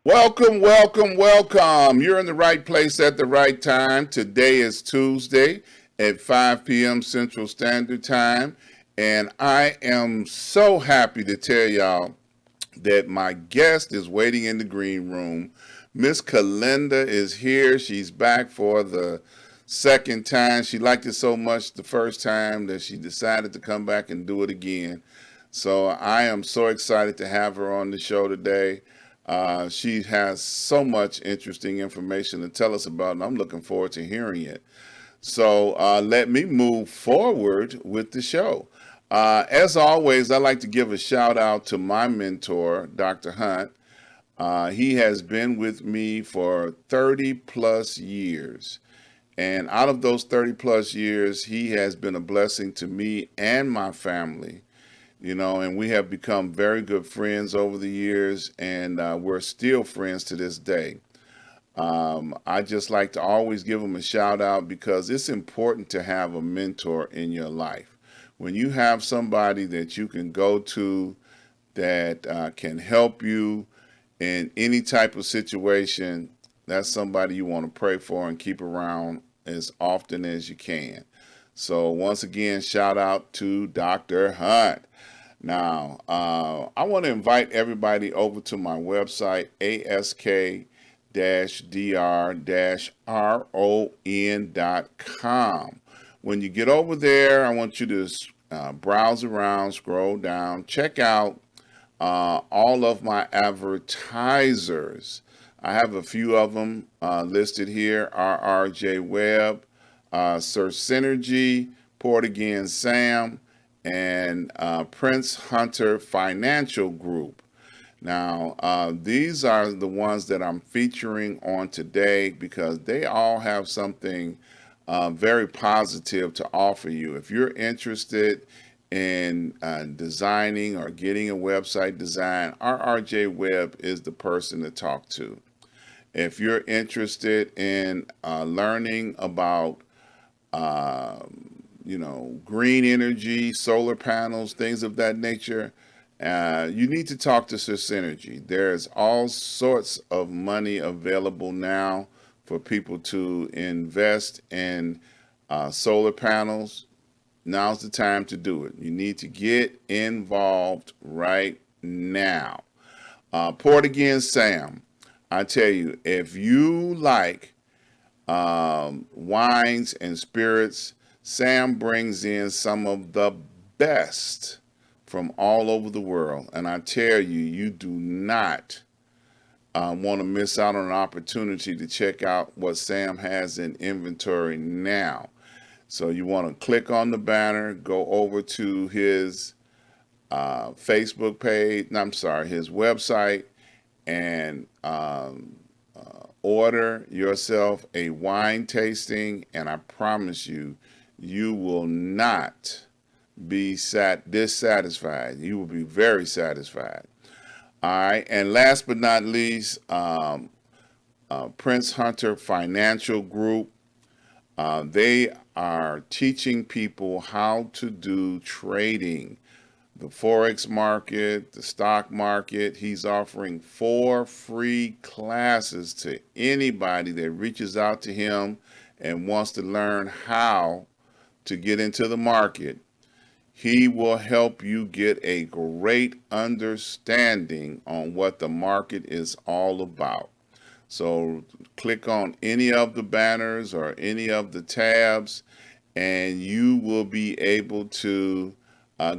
Welcome, welcome, welcome. You're in the right place at the right time. Today is Tuesday at 5 p.m. Central Standard Time. And I am so happy to tell y'all that my guest is waiting in the green room. Miss Kalinda is here. She's back for the second time. She liked it so much the first time that she decided to come back and do it again. So I am so excited to have her on the show today. She has so much interesting information to tell us about, and I'm looking forward to hearing it. So let me move forward with the show. As always, I like to give a shout out to my mentor, Dr. Hunt. He has been with me for 30 plus years. And out of those 30 plus years, he has been a blessing to me and my family. And we have become very good friends over the years, and we're still friends to this day. I just like to always give him a shout out because it's important to have a mentor in your life. When you have somebody that you can go to that can help you in any type of situation, that's somebody you want to pray for and keep around as often as you can. So once again, shout out to Dr. Hunt. Now, I want to invite everybody over to my website, ask-dr-ron.com. When you get over there, I want you to browse around, scroll down, check out all of my advertisers. I have a few of them listed here: RRJ Web, Sir Synergy, Port Again Sam, and Prince Hunter Financial Group. Now, these are the ones that I'm featuring on today because they all have something very positive to offer you. If you're interested in designing or getting a website design, RRJ Web is the person to talk to. If you're interested in learning about green energy, solar panels, things of that nature, you need to talk to Synergy. There's all sorts of money available now for people to invest in solar panels. Now's the time to do it. You need to get involved right now. Port Again Sam, I tell you, if you like wines and spirits, Sam brings in some of the best from all over the world. And I tell you, you do not want to miss out on an opportunity to check out what Sam has in inventory now. So you want to click on the banner, go over to his Facebook page, no, I'm sorry, his website, and order yourself a wine tasting, and I promise you, you will not be dissatisfied. You will be very satisfied. All right, and last but not least, Prince Hunter Financial Group. They are teaching people how to do trading, the Forex market, the stock market. He's offering 4 free classes to anybody that reaches out to him and wants to learn how to get into the market. He will help you get a great understanding on what the market is all about. So click on any of the banners or any of the tabs, and you will be able to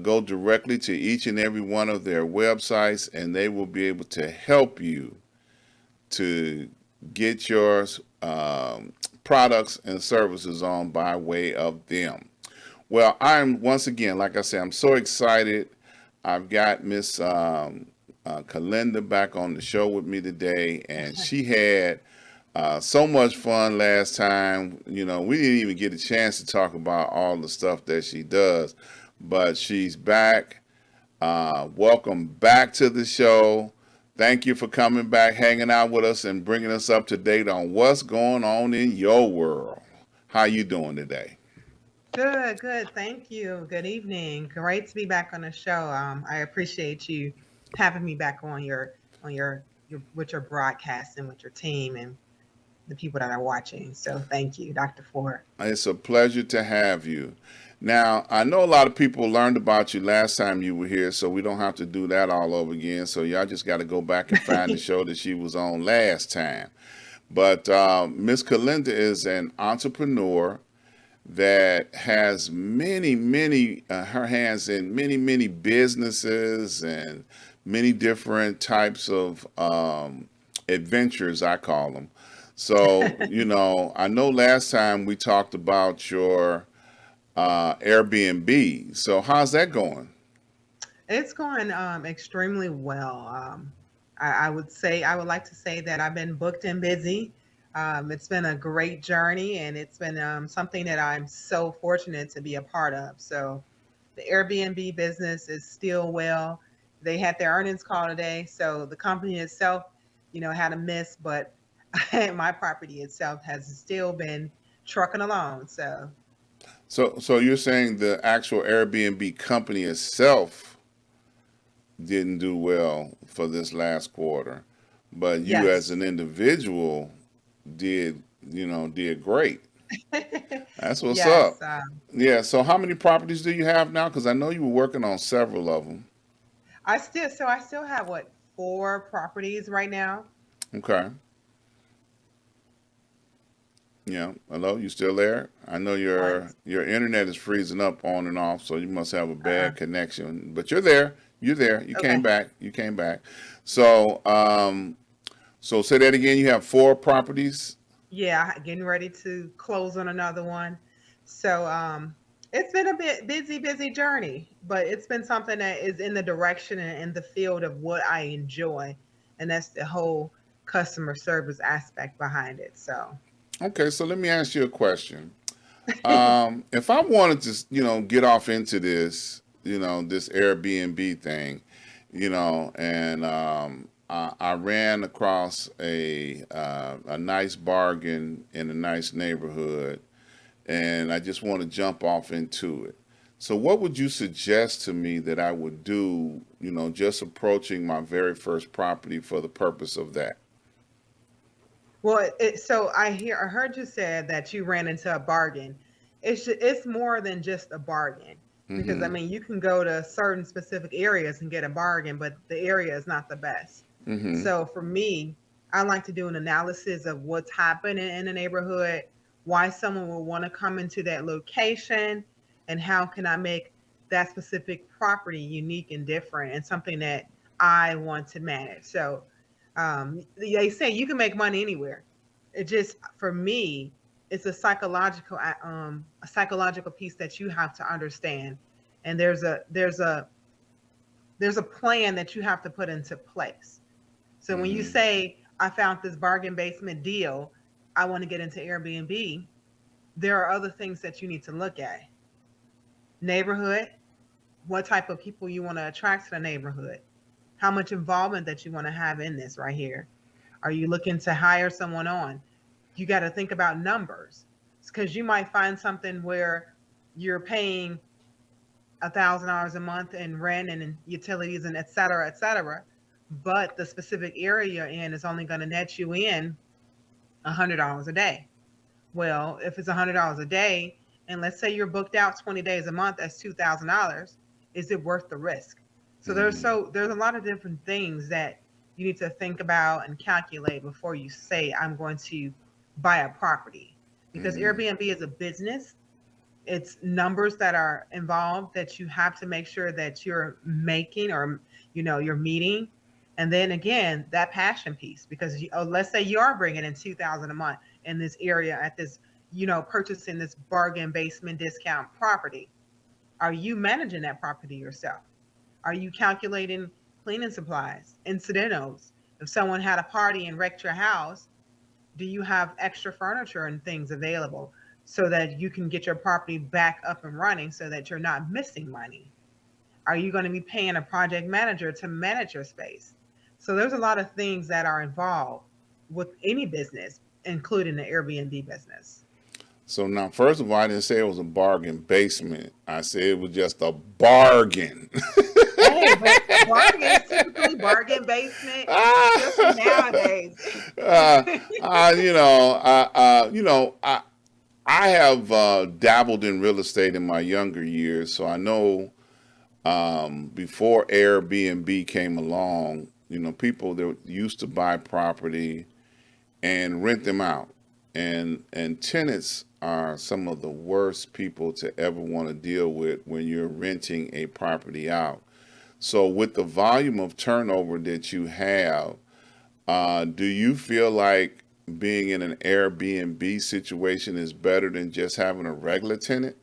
go directly to each and every one of their websites, and they will be able to help you to get your products and services on by way of them. Well, I'm once again, like I said, I'm so excited. I've got Miss Kalinda back on the show with me today, and she had so much fun last time. We didn't even get a chance to talk about all the stuff that she does, but she's back. Welcome back to the show. Thank you for coming back, hanging out with us, and bringing us up to date on what's going on in your world. How you doing today? Good, good. Thank you. Good evening. Great to be back on the show. I appreciate you having me back on your what you're broadcasting with your team and the people that are watching. So thank you, Dr. Ford. It's a pleasure to have you. Now, I know a lot of people learned about you last time you were here, so we don't have to do that all over again. So y'all just got to go back and find the show that she was on last time. But Miss Kalinda is an entrepreneur that has many, her hands in many businesses and many different types of adventures, I call them. So, I know last time we talked about your Airbnb. So, how's that going? It's going extremely well. I would like to say that I've been booked and busy. It's been a great journey, and it's been something that I'm so fortunate to be a part of. So, the Airbnb business is still well. They had their earnings call today, so the company itself, had a miss, but my property itself has still been trucking along. So, So you're saying the actual Airbnb company itself didn't do well for this last quarter, but you as yes. an individual did great. That's what's Yes. up. Yeah. So how many properties do you have now? Because I know you were working on several of them. I still have what, 4 properties right now. Okay. Yeah. Hello, you still there? I know your Ones. your internet is freezing up on and off, so you must have a Uh-uh. bad connection. But you're there. You're there. You came Okay. back. You came back. So so say that again. You have 4 properties. Yeah, getting ready to close on another one. So it's been a bit busy journey, but it's been something that is in the direction and in the field of what I enjoy. And that's the whole customer service aspect behind it. So Okay. So let me ask you a question. If I wanted to, get off into this, this Airbnb thing, and I ran across a nice bargain in a nice neighborhood, and I just want to jump off into it. So, what would you suggest to me that I would do, just approaching my very first property for the purpose of that? so I heard you said that you ran into a bargain. It's more than just a bargain, because I Mm-hmm. mean you can go to certain specific areas and get a bargain, but the area is not the best. Mm-hmm. So for me, I like to do an analysis of what's happening in the neighborhood, why someone will want to come into that location, and how can I make that specific property unique and different and something that I want to manage. So they say you can make money anywhere. It just, for me, it's a psychological piece that you have to understand, and there's a plan that you have to put into place. So when you Mm-hmm. say I found this bargain basement deal, I want to get into Airbnb, there are other things that you need to look at. Neighborhood, what type of people you want to attract to the neighborhood, how much involvement that you want to have in this right here. Are you looking to hire someone on? You got to think about numbers, because you might find something where you're paying $1,000 a month in rent and in utilities and et cetera, but the specific area you're in is only going to net you in $100 a day. Well, if it's $100 a day, and let's say you're booked out 20 days a month, that's $2,000. Is it worth the risk? So Mm-hmm. there's a lot of different things that you need to think about and calculate before you say I'm going to buy a property, because Mm-hmm. Airbnb is a business. It's numbers that are involved that you have to make sure that you're making, or you're meeting. And then again, that passion piece, because let's say you are bringing in 2000 a month in this area at this, purchasing this bargain basement discount property. Are you managing that property yourself? Are you calculating cleaning supplies, incidentals? If someone had a party and wrecked your house, do you have extra furniture and things available so that you can get your property back up and running so that you're not missing money? Are you going to be paying a project manager to manage your space? So there's a lot of things that are involved with any business, including the Airbnb business. So now, first of all, I didn't say it was a bargain basement. I said it was just a bargain. Hey, but bargains typically bargain basement, especially Ah, nowadays. uh, you know, I have dabbled in real estate in my younger years, so I know before Airbnb came along, people that used to buy property and rent them out, and tenants are some of the worst people to ever want to deal with when you're renting a property out. So, with the volume of turnover that you have, do you feel like being in an Airbnb situation is better than just having a regular tenant?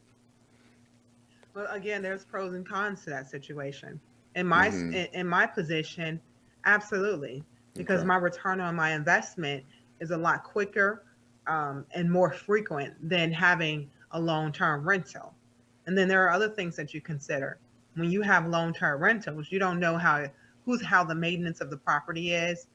Well, again, there's pros and cons to that situation. In my Mm-hmm. in my position, absolutely, because Okay. my return on my investment is a lot quicker and more frequent than having a long-term rental. And then there are other things that you consider when you have long-term rentals. You don't know how the maintenance of the property is.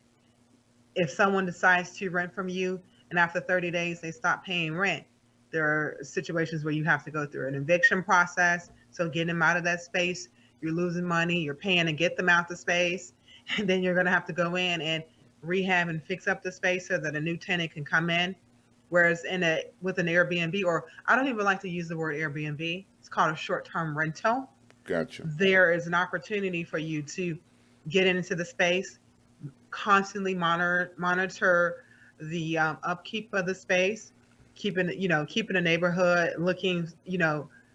If someone decides to rent from you and after 30 days they stop paying rent, there are situations where you have to go through an eviction process. So getting them out of that space, you're losing money, you're paying to get them out the space, and then you're going to have to go in and rehab and fix up the space so that a new tenant can come in. Whereas in a with an Airbnb, or I don't even like to use the word Airbnb, it's called a short-term rental. Gotcha. There is an opportunity for you to get into the space, constantly monitor the upkeep of the space, keeping the neighborhood looking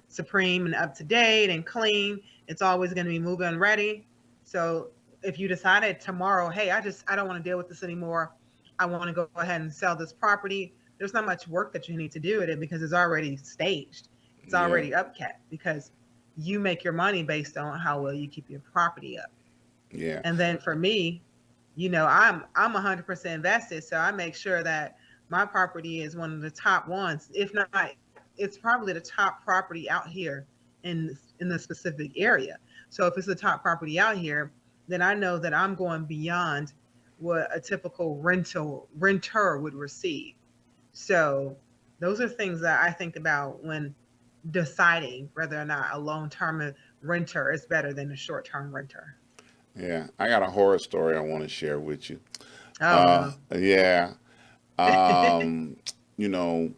supreme and up to date and clean. It's always going to be move-in ready. So if you decided tomorrow, hey, I don't want to deal with this anymore, I want to go ahead and sell this property, there's not much work that you need to do with it because it's already staged, it's Yeah. already upkept, because you make your money based on how well you keep your property up. Yeah. And then for me, I'm 100% invested, so I make sure that my property is one of the top ones. If not, it's probably the top property out here in the specific area. So if it's the top property out here, then I know that I'm going beyond what a typical renter would receive. So those are things that I think about when deciding whether or not a long-term renter is better than a short-term renter. Yeah. I got a horror story I want to share with you. Oh no. Yeah. Um,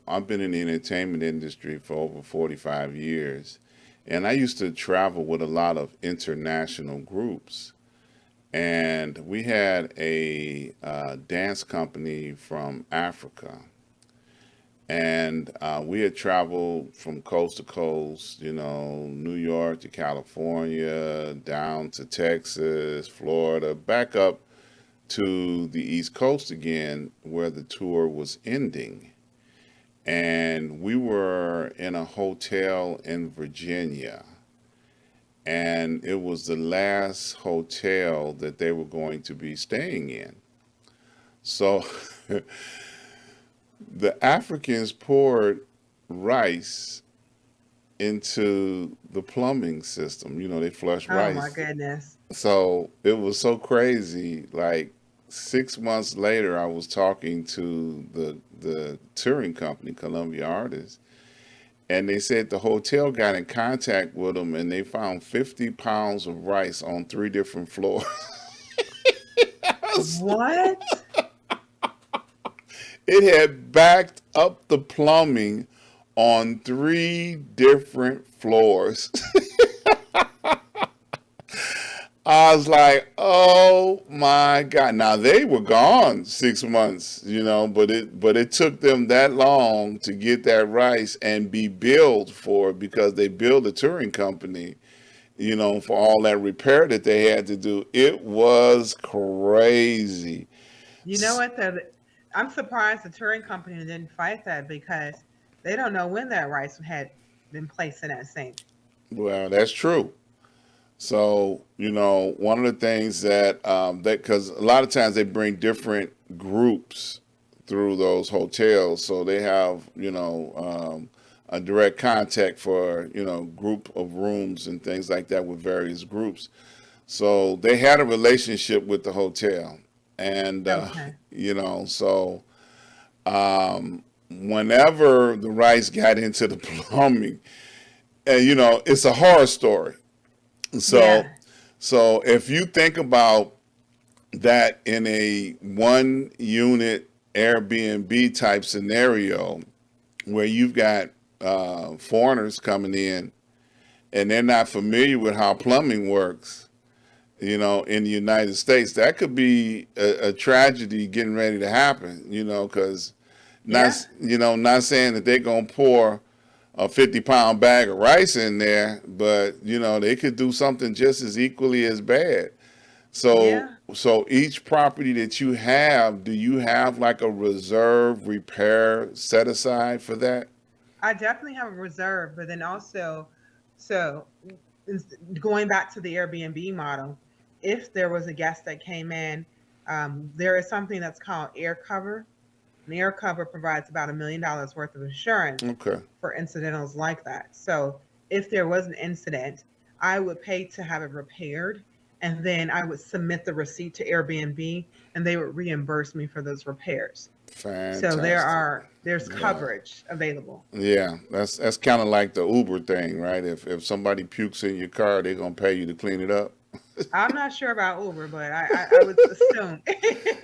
I've been in the entertainment industry for over 45 years, and I used to travel with a lot of international groups. And we had a dance company from Africa, and we had traveled from coast to coast, New York to California, down to Texas, Florida, back up to the East Coast again, where the tour was ending. And we were in a hotel in Virginia, and it was the last hotel that they were going to be staying in. So the Africans poured rice into the plumbing system. They flush Oh my rice. goodness. So it was so crazy. Like 6 months later, I was talking to the touring company, Columbia Artists, and they said the hotel got in contact with them, and they found 50 pounds of rice on three different floors. What? It had backed up the plumbing on three different floors. I was like, oh my God. Now they were gone 6 months, but it took them that long to get that rice and be billed for it because they billed a touring company, for all that repair that they had to do. It was crazy. You know what? I'm surprised the touring company didn't fight that because they don't know when that rice had been placed in that sink. Well, that's true. So, one of the things that because a lot of times they bring different groups through those hotels, so they have a direct contact for group of rooms and things like that with various groups. So they had a relationship with the hotel, and Okay. so whenever the rice got into the plumbing, and it's a horror story. So Yeah. So if you think about that in a one unit Airbnb type scenario where you've got foreigners coming in and they're not familiar with how plumbing works, in the United States, that could be a tragedy getting ready to happen, because not, Yeah. not saying that they're going to pour a 50-pound bag of rice in there, but, they could do something just as equally as bad. So, Yeah. so each property that you have, do you have like a reserve repair set aside for that? I definitely have a reserve, but then also, so going back to the Airbnb model, if there was a guest that came in, there is something that's called air cover. An air cover provides about $1 million worth of insurance Okay. for incidentals like that. So if there was an incident, I would pay to have it repaired, and then I would submit the receipt to Airbnb, and they would reimburse me for those repairs. So Fantastic. there's Yeah. coverage available. Yeah, that's kind of like the Uber thing, right? If somebody pukes in your car, they're gonna pay you to clean it up. I'm not sure about Uber, but I would assume.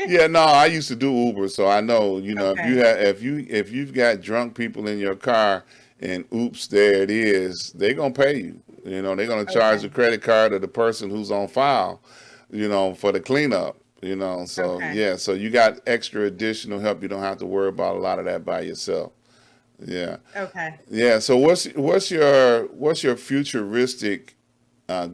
Yeah, no, I used to do Uber, so I know, if you Okay. have if you've got drunk people in your car and oops, there it is, they're gonna pay you. They're gonna charge Okay. the credit card of the person who's on file, for the cleanup. So Okay. yeah, so you got extra additional help. You don't have to worry about a lot of that by yourself. Yeah. Okay. Yeah. So what's your futuristic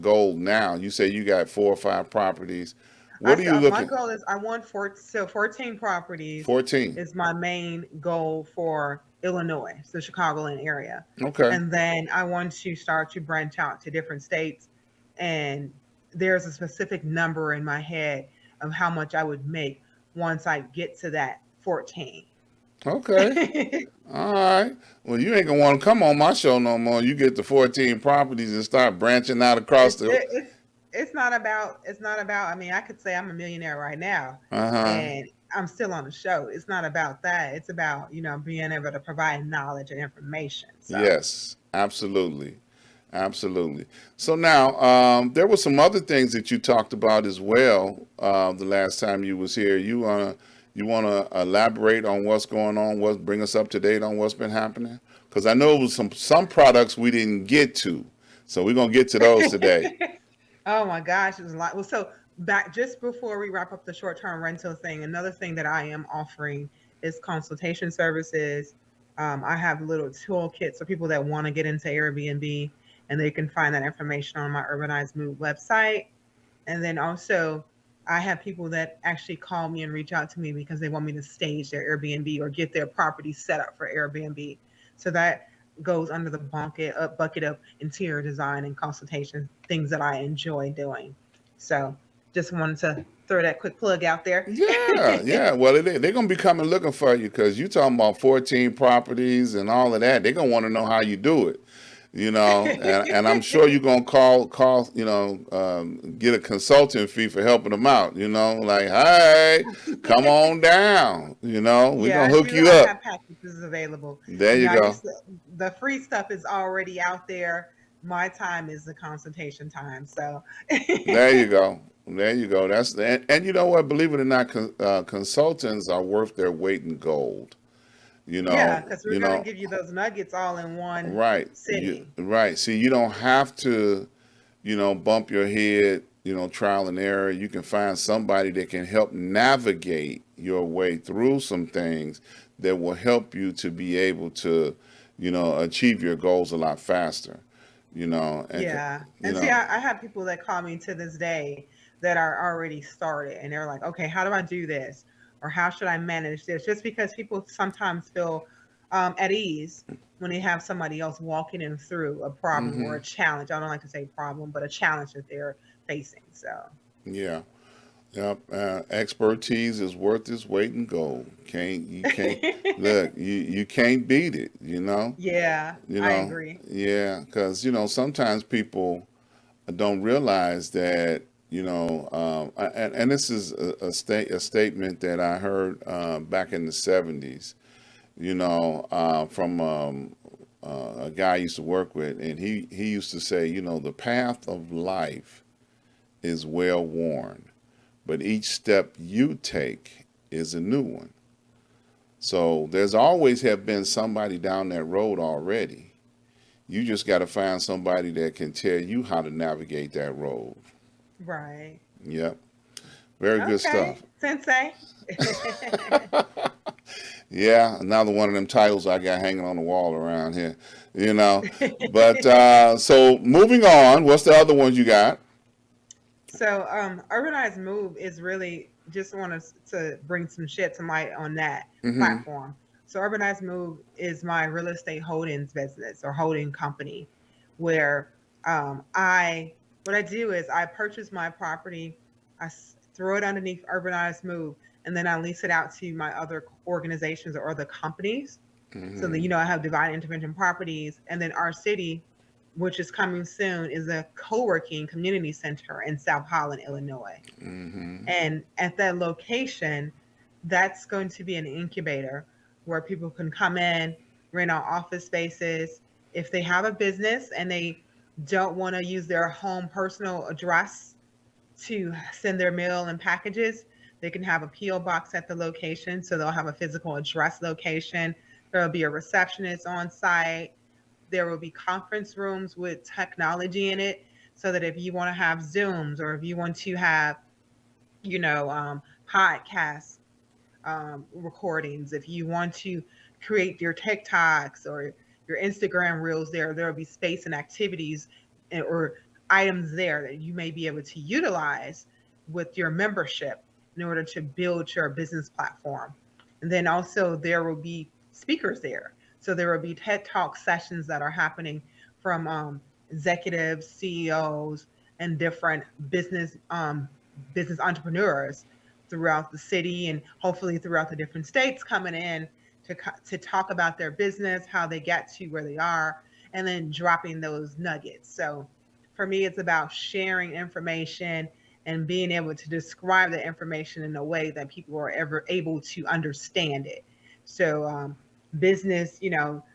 goal now? You say you got 4 or 5 properties. What I are you said my looking? goal is I want 14 properties 14. is my main goal for Illinois, the Chicagoland area. Okay. And then I want to start to branch out to different states. And there's a specific number in my head of how much I would make once I get to that 14. Okay. All right. Well, you ain't gonna want to come on my show no more. You get the 14 properties and start branching out across it's the. it, it's it's not about. I mean, I could say I'm a millionaire right now, Uh huh. and I'm still on the show. It's not about that. It's about being able to provide knowledge and information. So Yes. Absolutely. Absolutely. So now, there were some other things that you talked about as well the last time you was here. You wanna elaborate on what's going on? What bring us up to date on what's been happening? Because I know it was some products we didn't get to, so we're gonna get to those today. oh my gosh, it was a lot. Well, so back just before we wrap up the short-term rental thing, another thing that I am offering is consultation services. I have little toolkits for people that want to get into Airbnb, and they can find that information on my Urbanized Move website. And then also, I have people that actually call me and reach out to me because they want me to stage their Airbnb or get their property set up for Airbnb. So that goes under the bucket of interior design and consultation, things that I enjoy doing. So just wanted to throw that quick plug out there. Yeah, yeah. Well, they're gonna be coming looking for you because you talking about 14 properties and all of that. They're gonna want to know how you do it. And I'm sure you're gonna call, get a consulting fee for helping them out. Like, hey, come on down. We're Yeah, gonna I hook do. you I up. have packages available. There you I go. just the free stuff is already out there. My time is the consultation time. So There you go. There you go. And you know what? Believe it or not, consultants are worth their weight in gold. You yeah, know, because we're you gonna know, give you those nuggets all in one right. sitting. Right. See, you don't have to, bump your head, trial and error. You can find somebody that can help navigate your way through some things that will help you to be able to, achieve your goals a lot faster. And Yeah. you And see, know, I have people that call me to this day that are already started and they're like, okay, how do I do this? Or how should I manage this? Just because people sometimes feel at ease when they have somebody else walking them through a problem or hmm a challenge. I don't like to say problem, but a challenge that they're facing. So, yeah. Yep, expertise is worth its weight in gold. You can't look. You can't beat it. yeah, You I know. agree. Yeah, because sometimes people don't realize that and this is a statement that I heard back in the '70s. From a guy I used to work with, and he used to say, the path of life is well worn, but each step you take is a new one. So there's always have been somebody down that road already. You just got to find somebody that can tell you how to navigate that road. Right. Yep. Very good Okay, stuff. Sensei. Yeah, another one of them titles I got hanging on the wall around here, you know. But so moving on, what's the other ones you got? So, urbanized move is really just want us to bring some light on that Mm-hmm. platform. So, urbanized move is my real estate holdings business or holding company, where I what I do is I purchase my property, throw it underneath urbanized move, and then I lease it out to my other organizations or other companies. So that Mm-hmm. I have divine intervention properties, and then our city, which is coming soon, is a co-working community center in South Holland, Illinois. Mm-hmm. And at that location, that's going to be an incubator where people can come in, rent out office spaces. If they have a business and they don't want to use their home personal address to send their mail and packages, they can have a P.O. box at the location. So they'll have a physical address location. There will be a receptionist on site. There will be conference rooms with technology in it, so that if you want to have Zooms, or if you want to have, podcast recordings, if you want to create your TikToks or your Instagram reels, there will be space and activities, or items there that you may be able to utilize with your membership in order to build your business platform. And then also there will be speakers there. So there will be TED Talk sessions that are happening from executives, CEOs, and different business entrepreneurs throughout the city, and hopefully throughout the different states, coming in to talk about their business, how they get to where they are, and then dropping those nuggets. So for me, it's about sharing information and being able to describe the information in a way that people are ever able to understand it. So business,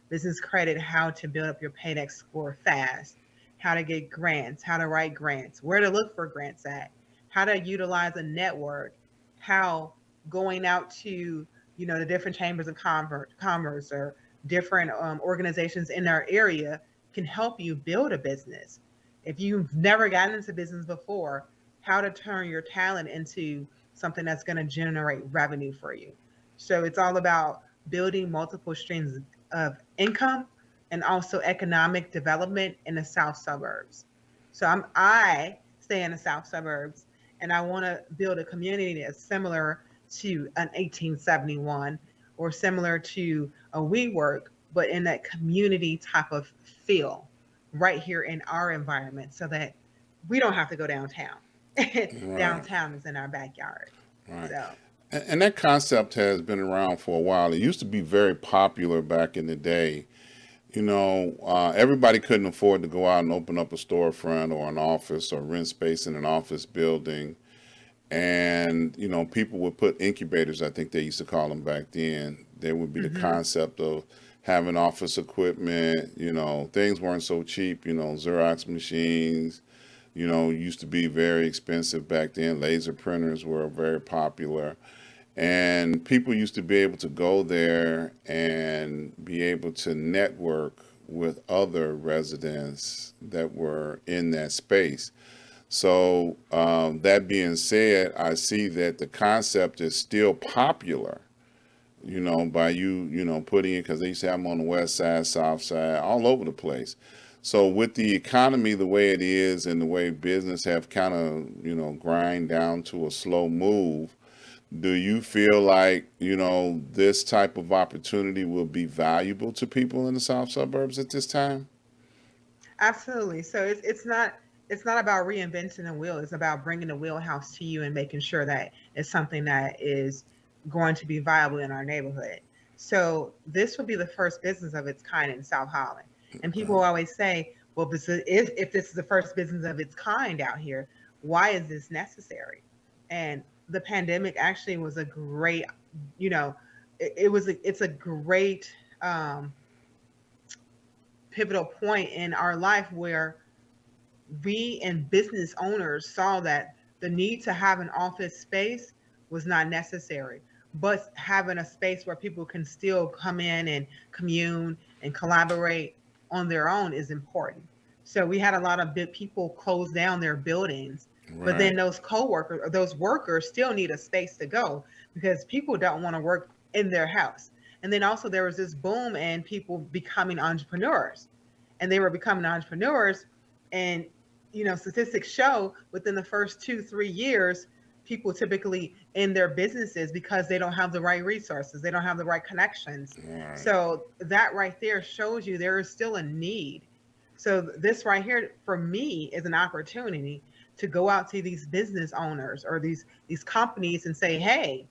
business credit, how to build up your paydex score fast, how to get grants, how to write grants, where to look for grants at, how to utilize a network, how going out to the different chambers of commerce or different organizations in our area can help you build a business. If you've never gotten into business before, how to turn your talent into something that's going to generate revenue for you. So it's all about building multiple streams of income and also economic development in the south suburbs. So I stay in the south suburbs, and I want to build a community that's similar to an 1871 or similar to a WeWork, but in that community type of feel right here in our environment, so that we don't have to go downtown. Right. Downtown is in our backyard. Right. So, And that concept has been around for a while. It used to be very popular back in the day. Everybody couldn't afford to go out and open up a storefront or an office or rent space in an office building. And, people would put incubators, I think they used to call them back then. There would be the hmm concept of having office equipment. Things weren't so cheap. Xerox machines, used to be very expensive back then. Laser printers were very popular. And people used to be able to go there and be able to network with other residents that were in that space. So, that being said, I see that the concept is still popular, by putting it, because they used to have them on the west side, south side, all over the place. So with the economy the way it is and the way business have kind of, grind down to a slow move, do you feel like, this type of opportunity will be valuable to people in the south suburbs at this time? absolutely. So it's not about reinventing the wheel. It's about bringing the wheelhouse to you and making sure that it's something that is going to be viable in our neighborhood. So this will be the first business of its kind in South Holland. And people always say, well, if this is the first business of its kind out here, why is this necessary? And the pandemic actually was a great, you know, it's a great pivotal point in our life where we and business owners saw that the need to have an office space was not necessary, but having a space where people can still come in and commune and collaborate on their own is important. So we had a lot of big people close down their buildings, but then Right. those co-workers or those workers still need a space to go because people don't want to work in their house. And then also there was this boom in people becoming entrepreneurs, and they were becoming entrepreneurs. And statistics show within the first 2 3 years, people typically in their businesses because they don't have the right resources, they don't have the right connections. Right. So that right there shows you there is still a need. So this right here for me is an opportunity to go out to these business owners or these companies and say, hey,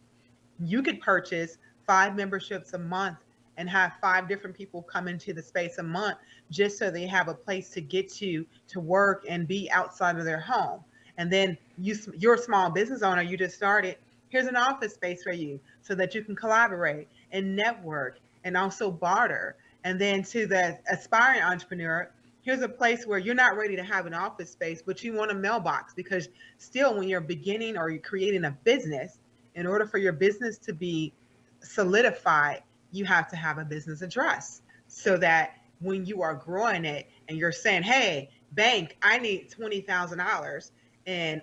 you could purchase 5 memberships a month and have 5 different people come into the space a month just so they have a place to get to work and be outside of their home. And then you're a small business owner, you just started. Here's an office space for you so that you can collaborate and network and also barter. And then to the aspiring entrepreneur, here's a place where you're not ready to have an office space, but you want a mailbox because still, when you're beginning or you're creating a business, in order for your business to be solidified, you have to have a business address so that when you are growing it and you're saying, hey, bank, I need $20,000 in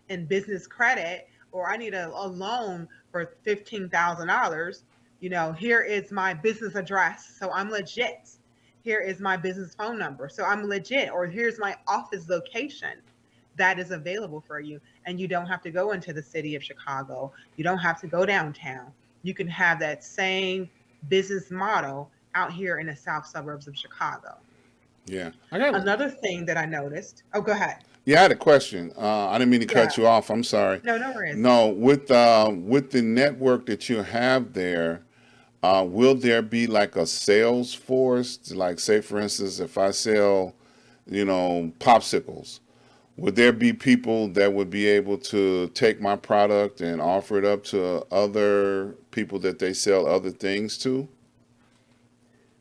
in business credit, or I need a loan for $15,000. Here is my business address, so I'm legit. Here is my business phone number, so I'm legit. Or here's my office location that is available for you. And you don't have to go into the city of Chicago. You don't have to go downtown. You can have that same business model out here in the south suburbs of Chicago. Yeah. I got. Another thing that I noticed, oh, go ahead. Yeah, I had a question. I didn't mean to cut Yeah, you off. I'm sorry. no, no worries. No, with the network that you have there, will there be like a sales force? Like, say, for instance, if I sell, popsicles, would there be people that would be able to take my product and offer it up to other people that they sell other things to?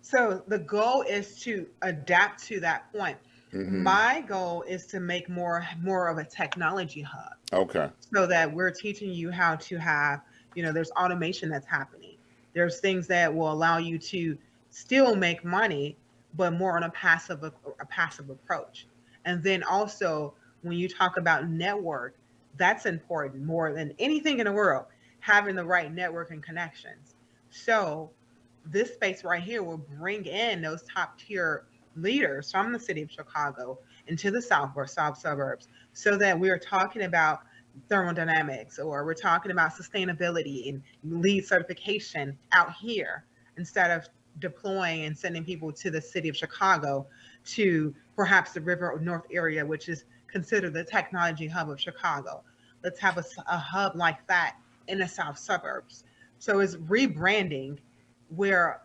So the goal is to adapt to that point. Mm-hmm. My goal is to make more of a technology hub Okay. so that we're teaching you how to have, there's automation that's happening. There's things that will allow you to still make money, but more on a passive approach. And then also when you talk about network, that's important more than anything in the world, having the right network and connections. So this space right here will bring in those top tier leaders from the city of Chicago into the south suburbs so that we are talking about thermodynamics, or we're talking about sustainability and lead certification out here instead of deploying and sending people to the city of Chicago to perhaps the River North area, which is considered the technology hub of Chicago. Let's have a hub like that in the south suburbs. So it's rebranding where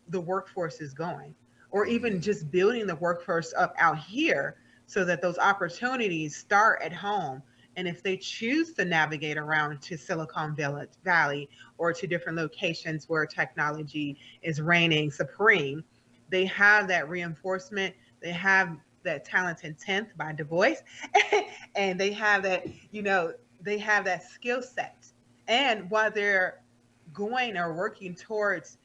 the workforce is going, or even just building the workforce up out here so that those opportunities start at home. And if they choose to navigate around to Valley or to different locations where technology is reigning supreme, they have that reinforcement. They have that talented 10th by Du Bois, and they have that, they have that skill set. And while they're going or working towards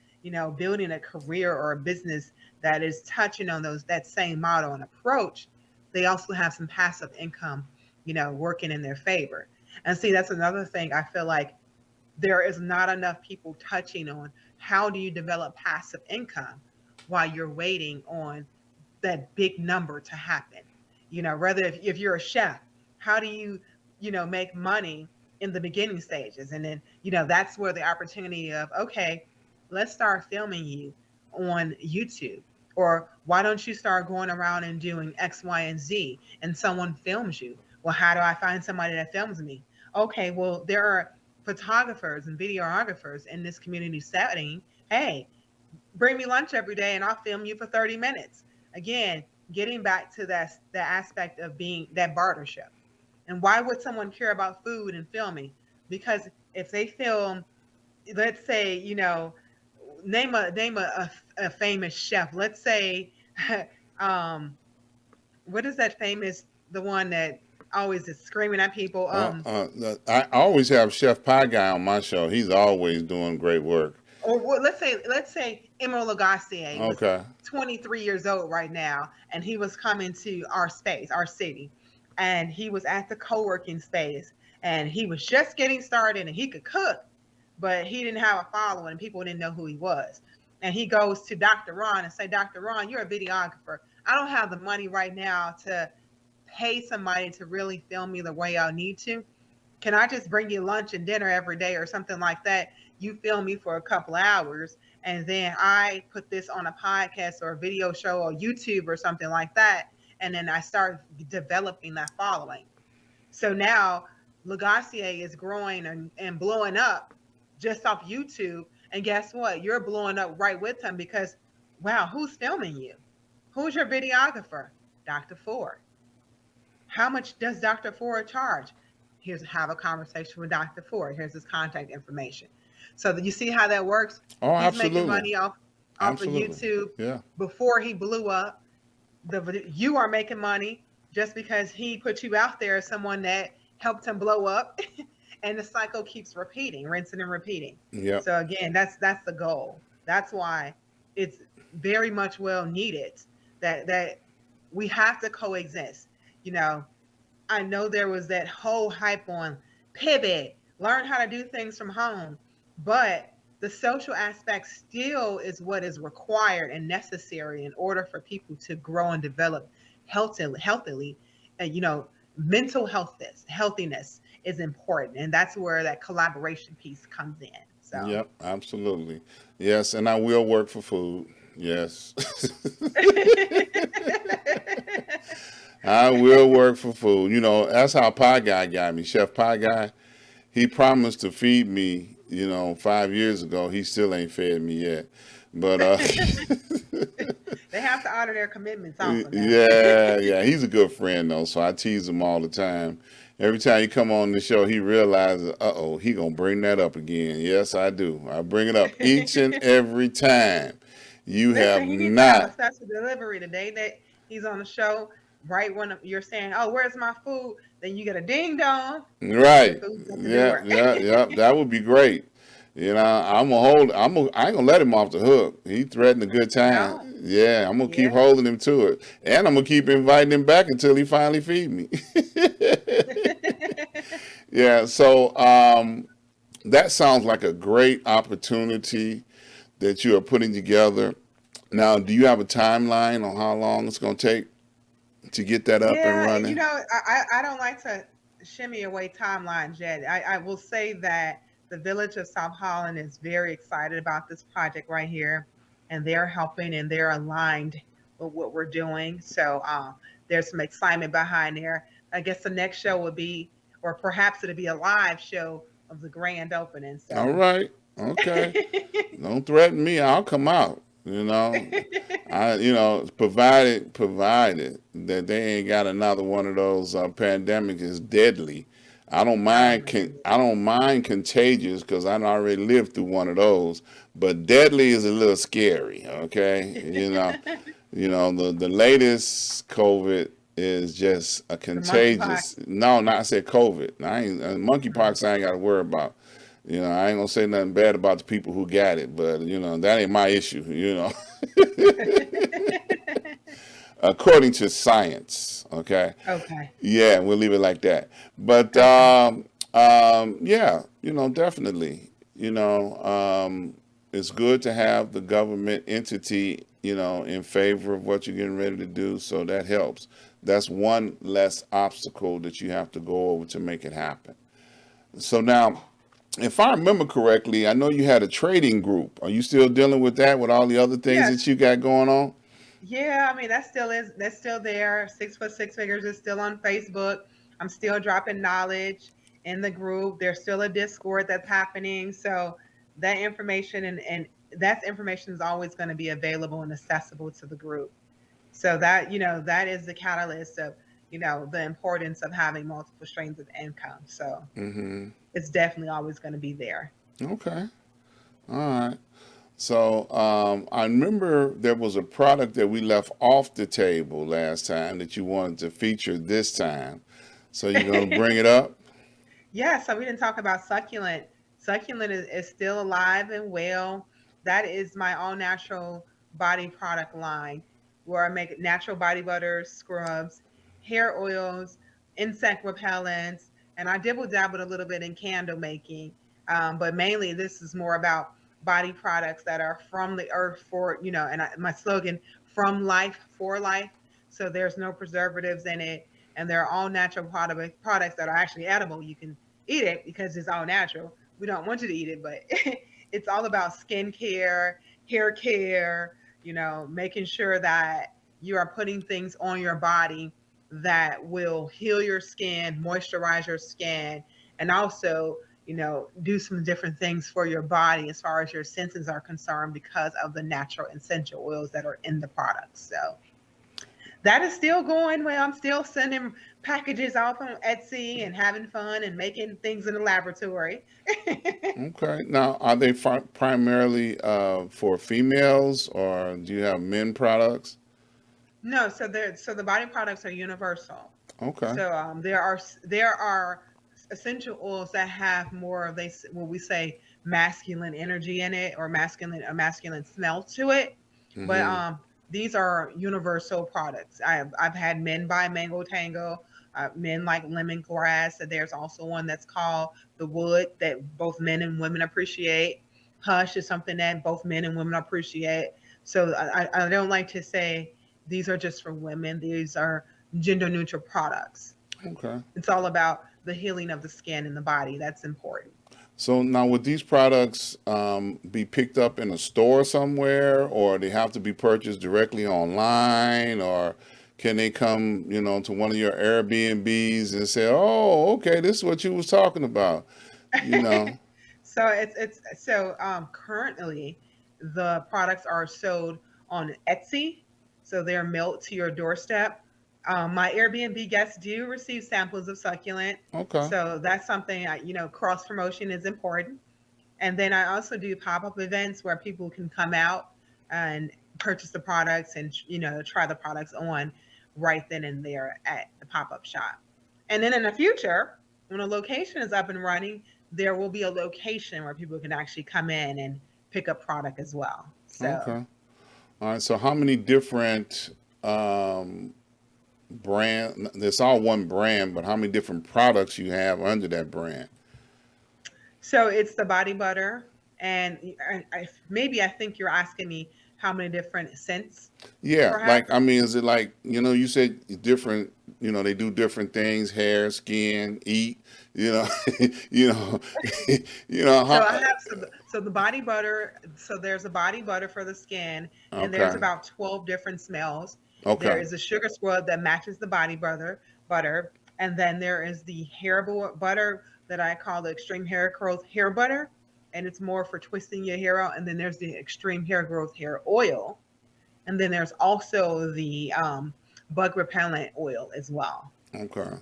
building a career or a business that is touching on that same model and approach, they also have some passive income working in their favor. And see, that's another thing I feel like there is not enough people touching on. How do you develop passive income while you're waiting on that big number to happen? Rather, if you're a chef, how do you make money in the beginning stages? And then that's where the opportunity of, okay, let's start filming you on YouTube. Or why don't you start going around and doing X, Y, and Z, and someone films you? Well, how do I find somebody that films me? Okay, well, there are photographers and videographers in this community setting. Hey, bring me lunch every day and I'll film you for 30 minutes. Again, getting back to the aspect of being that bartership. And why would someone care about food and filming? Because if they film, let's say, name a famous chef. Let's say, um, what is that famous? the one that always is screaming at people. I always have Chef Pie Guy on my show. He's always doing great work. Or let's say Emerald Lagasse was Okay. 23 years old right now, and he was coming to our space, our city, and he was at the co-working space, and he was just getting started, and he could cook, but he didn't have a following, and people didn't know who he was. And he goes to Dr. Ron and say, Dr. Ron, you're a videographer. I don't have the money right now to pay somebody to really film me the way I need to. Can I just bring you lunch and dinner every day or something like that? You film me for a couple hours, and then I put this on a podcast or a video show or YouTube or something like that. And then I start developing that following. So now Lagasse is growing and blowing up just off YouTube. And guess what? You're blowing up right with him because, wow, who's filming you? Who's your videographer? Dr. Ford. How much does Dr. Ford charge? Have a conversation with Dr. Ford. Here's his contact information. So you see how that works? Oh, He's making absolutely. money off of Absolutely. YouTube Yeah. before he blew up. You are making money just because he put you out there as someone that helped him blow up. And the cycle keeps repeating, rinsing and repeating. Yep. So again, that's the goal. That's why it's very much well needed that we have to coexist. You know, I know there was that whole hype on pivot, learn how to do things from home, but the social aspect still is what is required and necessary in order for people to grow and develop healthily. And mental healthiness is important, and that's where that collaboration piece comes in. So Yep. Absolutely. Yes, and I will work for food. Yes. I will work for food. That's how Pie Guy got me. Chef Pie Guy, he promised to feed me, 5 years ago. He still ain't fed me yet. But they have to honor their commitments also now. yeah, he's a good friend though, so I tease him all the time. Every time he come on the show, he realizes, uh-oh, he gonna bring that up again. Yes, I do. I bring it up each and every time. You have Listen, he needs to have a not. special delivery the day that he's on the show. Right when you're saying, "Oh, where's my food?" Then you get a ding dong. Your Right. food's at the Yeah, door. yeah, yeah. That would be great. I'm gonna hold. I ain't gonna let him off the hook. He threatened a good time. No. Yeah, I'm gonna keep Yeah. holding him to it, and I'm gonna keep inviting him back until he finally feed me. Yeah. So that sounds like a great opportunity that you are putting together. Now, do you have a timeline on how long it's gonna take to get that up and Yeah, running? I don't like to shimmy away timelines yet. I will say that the village of South Holland is very excited about this project right here, and they're helping and they're aligned with what we're doing. So there's some excitement behind there. I guess the next show would be, or perhaps it'll be a live show of the grand opening. All So right. Okay. Don't threaten me. I'll come out. Provided that they ain't got another one of those pandemic is deadly. I don't oh mind. my goodness. I don't mind contagious because I already lived through one of those. But deadly is a little scary. Okay. The latest COVID is just a The monkeypox. contagious. No, not I said COVID. I ain't monkeypox. I ain't got to worry about. I ain't gonna say nothing bad about the people who got it, but that ain't my issue. According to science, okay. Okay. Yeah, we'll leave it like that. But Okay. yeah, definitely. It's good to have the government entity, in favor of what you're getting ready to do. So that helps. That's one less obstacle that you have to go over to make it happen. So now, if I remember correctly, I know you had a trading group. Are you still dealing with that with all the other things Yes. that you got going on? Yeah, I mean that's still there. 6 foot 6 figures is still on Facebook. I'm still dropping knowledge in the group. There's still a Discord that's happening. So that information and that information is always going to be available and accessible to the group. So that is the catalyst of, the importance of having multiple streams of income. So Mm-hmm. it's definitely always going to be there. Okay. All right. So I remember there was a product that we left off the table last time that you wanted to feature this time. So you're going to bring it up? Yeah, so we didn't talk about succulent. Succulent is still alive and well. That is my all natural body product line where I make natural body butters, scrubs, hair oils, insect repellents, and I dibble dabbled a little bit in candle making. But mainly, this is more about body products that are from the earth for, and my slogan, from life for life. So there's no preservatives in it, and they're all natural products that are actually edible. You can eat it because it's all natural. We don't want you to eat it, but it's all about skin care, hair care, making sure that you are putting things on your body that will heal your skin, moisturize your skin, and also, do some different things for your body as far as your senses are concerned because of the natural essential oils that are in the products. So that is still going well. I'm still sending packages off on Etsy and having fun and making things in the laboratory. Okay. Now, are they primarily for females, or do you have men products? No, so the body products are universal. Okay. So there are essential oils that have more of what we say masculine energy in it, or masculine smell to it. But Mm-hmm. these are universal products. I've had men buy Mango Tango, men like lemongrass. So there's also one that's called the Wood that both men and women appreciate. Hush is something that both men and women appreciate. So I don't like to say these are just for women. These are gender neutral products. Okay. It's all about the healing of the skin and the body. That's important. So now, would these products be picked up in a store somewhere, or they have to be purchased directly online, or can they come, to one of your Airbnbs and say, "Oh, okay, this is what you was talking about," you know? So currently the products are sold on Etsy. So they're mailed to your doorstep. My Airbnb guests do receive samples of succulent. Okay. So that's something, cross promotion is important. And then I also do pop-up events where people can come out and purchase the products and, try the products on right then and there at the pop-up shop. And then in the future, when a location is up and running, there will be a location where people can actually come in and pick up product as well. So Okay. All right. So how many different brand? It's all one brand, but how many different products you have under that brand? So it's the body butter, and maybe I think you're asking me how many different scents, Yeah, like perhaps. I mean, is it like you said different? They do different things: hair, skin, eat. You know, you know, So I how? have the body butter. So there's a body butter for the skin, and there's Okay, about 12 different smells. There okay, is a sugar scrub that matches the butter, and then there is the butter that I call the extreme hair growth hair butter, and it's more for twisting your hair out. And then there's the extreme hair growth hair oil, and then there's also the bug repellent oil as well. okay.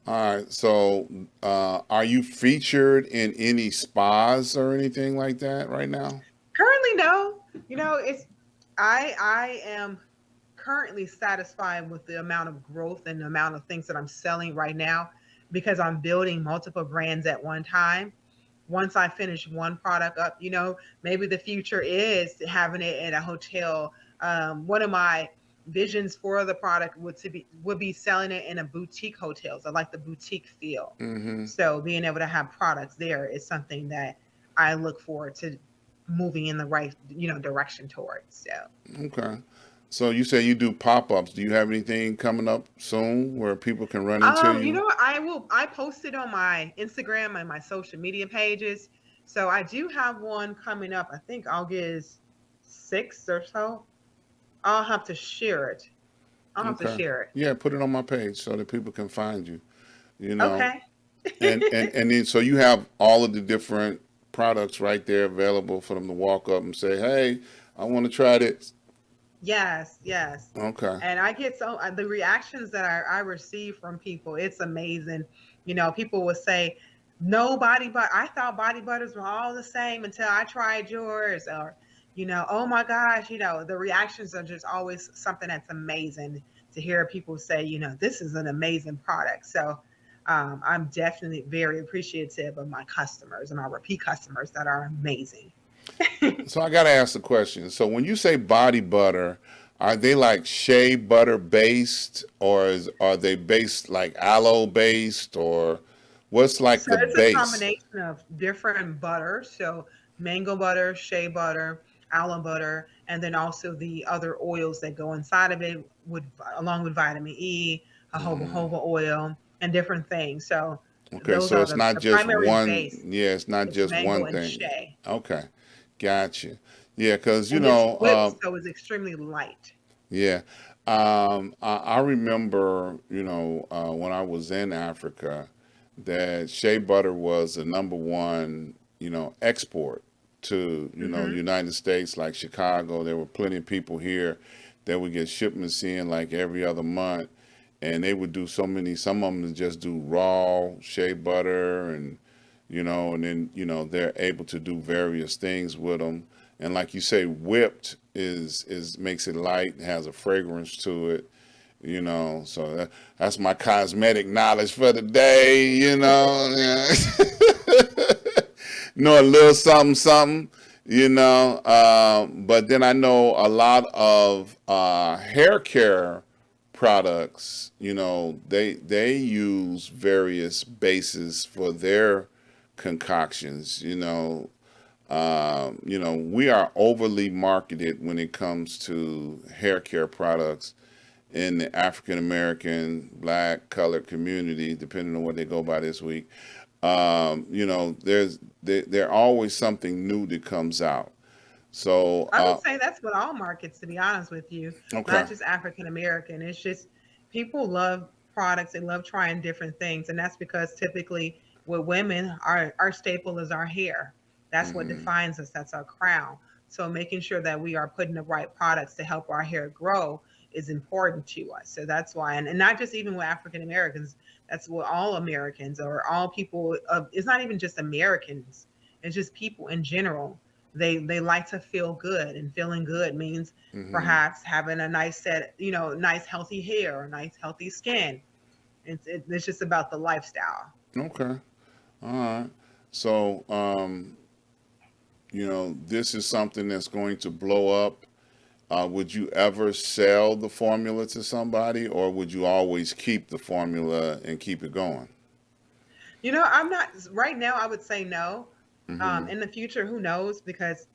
All right. So, are you featured in any spas or anything like that right now? Currently, no. It's I am currently satisfied with the amount of growth and the amount of things that I'm selling right now because I'm building multiple brands at one time. Once I finish one product up, maybe the future is having it in a hotel. One of my visions for the product would be selling it in a boutique hotel. So I like the boutique feel. Mm-hmm. So being able to have products there is something that I look forward to moving in the right, direction towards. So Okay. So you say you do pop-ups. Do you have anything coming up soon where people can run into You you? know what? I posted on my Instagram and my social media pages. So I do have one coming up, I think August 6th or so. I'll have to share it. I'll have to Okay. share it. Yeah, put it on my page so that people can find you. You know, Okay. and then so you have all of the different products right there available for them to walk up and say, "Hey, I want to try this." Yes, yes. Okay. And I get the reactions that I receive from people, it's amazing. People will say, no body butter. I thought body butters were all the same until I tried yours. Or, oh my gosh, the reactions are just always something that's amazing to hear people say, this is an amazing product. So I'm definitely very appreciative of my customers and our repeat customers that are amazing. So I got to ask the question. So when you say body butter, are they like shea butter based, or are they based like aloe based, or what's like So the it's a base? combination of different butters. So mango butter, shea butter, almond butter, and then also the other oils that go inside of it, with along with vitamin E, Mm, jojoba oil, and different things. So okay, those so are it's not the just primary one. base. Yeah, it's not It's just mango one and thing. shea, Okay, gotcha. Yeah, because and it's whipped, so it's extremely light. yeah. I remember, when I was in Africa, that shea butter was the number one, export to, Hmm. United States, like Chicago. There were plenty of people here that would get shipments in like every other month. And they would do so many, some of them would just do raw shea butter and then, they're able to do various things with them. And like you say, whipped is makes it light, has a fragrance to it, so that's my cosmetic knowledge for the day, know a little something, something, but then I know a lot of hair care products, they use various bases for their concoctions, we are overly marketed when it comes to hair care products in the African American, black, colored community, depending on what they go by this week. There always something new that comes out. So I would say that's what all markets, to be honest with you, okay. not just African American. It's just people love products, they love trying different things. And that's because typically with women, our staple is our hair. That's what Hmm. defines us, that's our crown. So making sure that we are putting the right products to help our hair grow is important to us. So that's why, and not just even with African Americans, that's what all Americans or all people of, it's not even just Americans, it's just people in general. They like to feel good, and feeling good means Hmm. perhaps having a nice set, nice healthy hair or nice healthy skin. It's just about the lifestyle. Okay. All right. So this is something that's going to blow up. Would you ever sell the formula to somebody, or would you always keep the formula and keep it going? I'm not right now. I would say no. Hmm. In the future, who knows? Because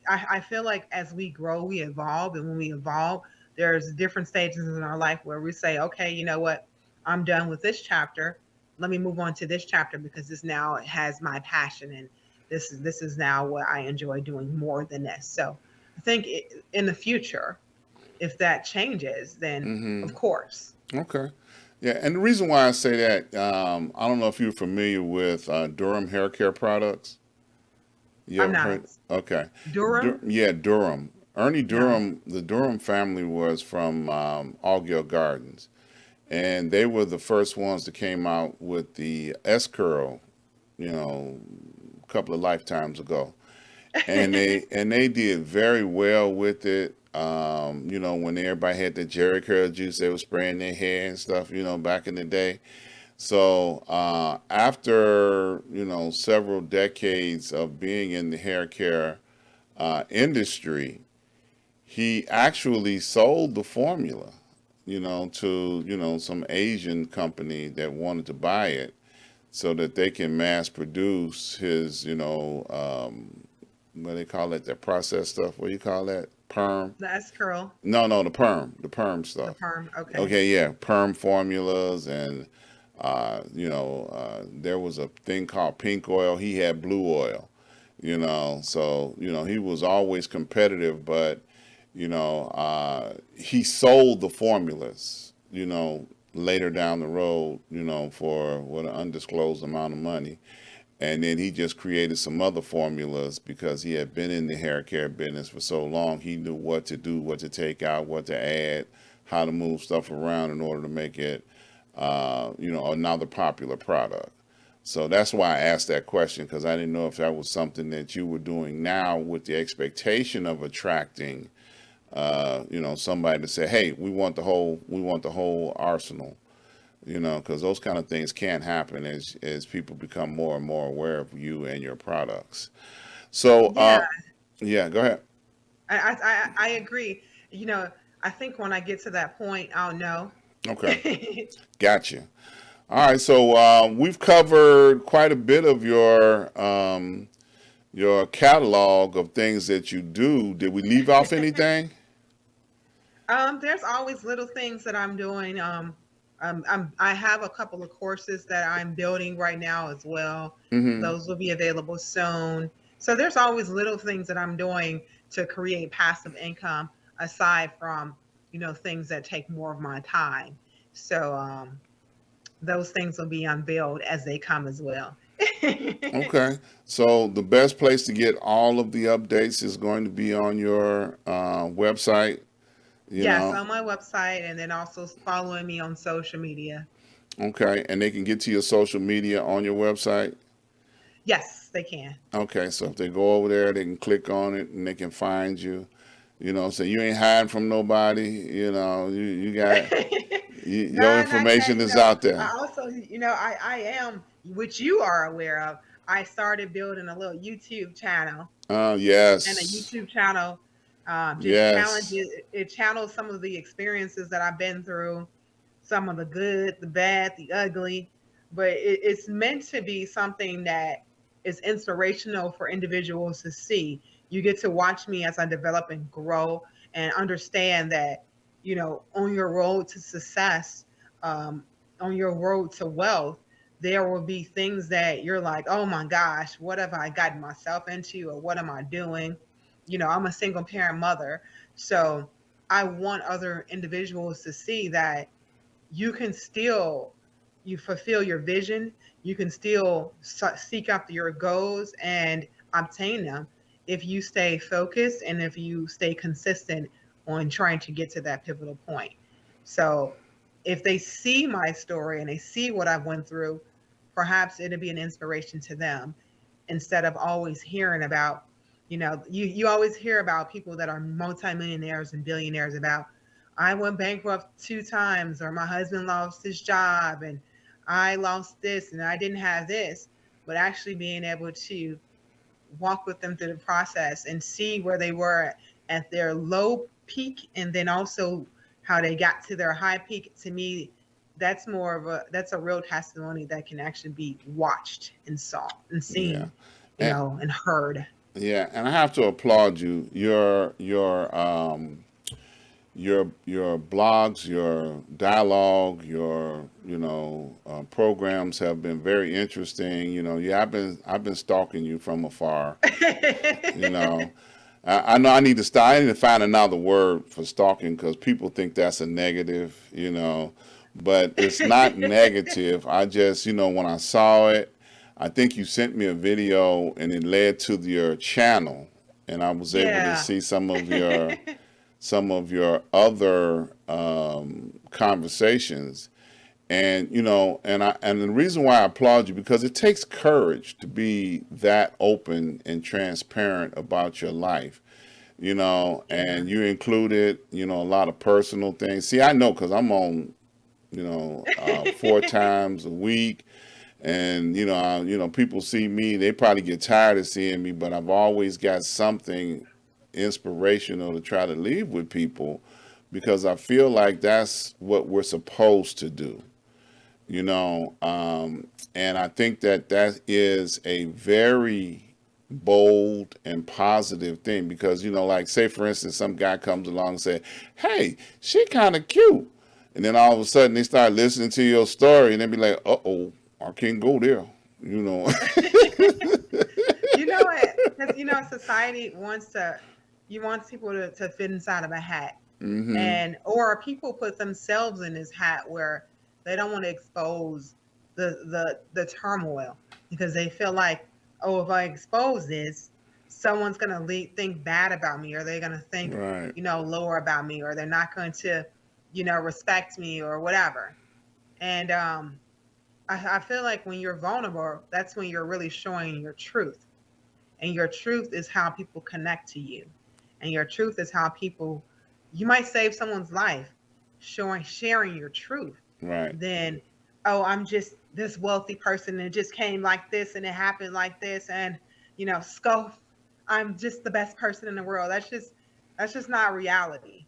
I feel like as we grow, we evolve, and when we evolve, there's different stages in our life where we say, okay, you know what, I'm done with this chapter. Let me move on to this chapter because this now has my passion, and this is now what I enjoy doing more than this. So I think in the future, if that changes, then Hmm. of course. Okay. Yeah, and the reason why I say that, I don't know if you're familiar with Durham hair care products. You I'm ever heard? not. Okay. Durham? Yeah, Durham. Ernie No. Durham, the Durham family was from Augill Gardens, and they were the first ones that came out with the S curl, a couple of lifetimes ago, and they did very well with it. When everybody had the Jerry curl juice, they were spraying their hair and stuff. Back in the day. So after several decades of being in the hair care industry, he actually sold the formula, to some Asian company that wanted to buy it so that they can mass produce his, what do they call it, that processed stuff. What do you call that? Perm? The S curl, No, the perm the stuff. perm. Okay. Okay, yeah, perm formulas and there was a thing called pink oil. He had blue oil. So he was always competitive, but he sold the formulas. Later down the road, for what an undisclosed amount of money. And then he just created some other formulas because he had been in the hair care business for so long. He knew what to do, what to take out, what to add, how to move stuff around in order to make it, another popular product. So that's why I asked that question, because I didn't know if that was something that you were doing now with the expectation of attracting, somebody to say, "Hey, we want the whole arsenal." Because those kind of things can happen as people become more and more aware of you and your products. So, Yeah, yeah, go ahead. I agree. You know, I think when I get to that point, I'll know. Okay, gotcha. All right, so we've covered quite a bit of your catalog of things that you do. Did we leave off anything? There's always little things that I'm doing. I have a couple of courses that I'm building right now as well. Mm-hmm. Those will be available soon. So there's always little things that I'm doing to create passive income aside from, things that take more of my time. So those things will be unveiled as they come as well. Okay, so the best place to get all of the updates is going to be on your website. You Yes, know, on my website, and then also following me on social media. okay, and they can get to your social media on your website. Yes, they can. Okay, so if they go over there, they can click on it and they can find you. So you ain't hiding from nobody. You got No, your not yet. information is out I there. also, I am, which you are aware of. I started building a little YouTube channel, and a Yes, YouTube channel just yes, challenges. It channels some of the experiences that I've been through, some of the good, the bad, the ugly. But it's meant to be something that is inspirational for individuals to see. You get to watch me as I develop and grow and understand that, on your road to success, um, on your road to wealth, there will be things that you're like, oh my gosh, what have I gotten myself into, or what am I doing? I'm a single parent mother. So I want other individuals to see that you can still you fulfill your vision, you can still seek after your goals and obtain them if you stay focused and if you stay consistent on trying to get to that pivotal point. So if they see my story and they see what I've went through, perhaps it'll be an inspiration to them instead of always hearing about, you always hear about people that are multimillionaires and billionaires about, I went bankrupt 2 times, or my husband lost his job, and I lost this, and I didn't have this. But actually being able to walk with them through the process and see where they were at their low peak, and then also how they got to their high peak, to me, that's a real testimony that can actually be watched and saw and yeah, seen, and and heard. yeah, and I have to applaud you. Your blogs, your dialogue, your programs have been very interesting. Yeah, I've been stalking you from afar. You know, I know I need to start. I need to find another word for stalking because people think that's a negative. But it's not negative. I just when I saw it, I think you sent me a video and it led to your channel, and I was able to Yeah. see some of your other conversations, and and the reason why I applaud you, because it takes courage to be that open and transparent about your life, Yeah. and you included a lot of personal things. See, I know because I'm on 4 times a week, and people see me, they probably get tired of seeing me, but I've always got something inspirational to try to leave with people, because I feel like that's what we're supposed to do, and I think that is a very bold and positive thing, because like, say for instance, some guy comes along and say, hey, she kind of cute, and then all of a sudden they start listening to your story and they be like, uh-oh, I can't go there, you know. You know what? Because society you want people to fit inside of a hat, Hmm. and or people put themselves in this hat where they don't want to expose the turmoil because they feel like, oh, if I expose this, someone's gonna think bad about me, or they're gonna think, Right. lower about me, or they're not going to, respect me or whatever. And I feel like when you're vulnerable, that's when you're really showing your truth. And your truth is how people connect to you. And your truth is how people, you might save someone's life sharing your truth. Right. Then, oh, I'm just this wealthy person and it just came like this and it happened like this. And, scoff, I'm just the best person in the world. That's just not reality.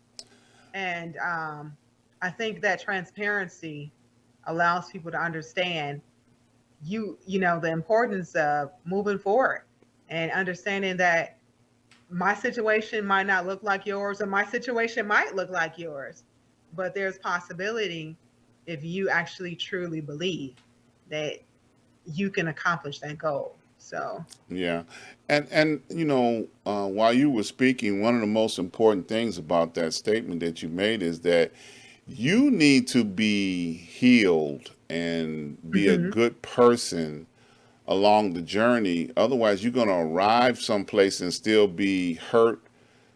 And I think that transparency allows people to understand the importance of moving forward and understanding that my situation might not look like yours or my situation might look like yours, but there's possibility if you actually truly believe that you can accomplish that goal. So Yeah, and while you were speaking, one of the most important things about that statement that you made is that you need to be healed and be a mhm, good person along the journey. Otherwise, you're going to arrive someplace and still be hurt,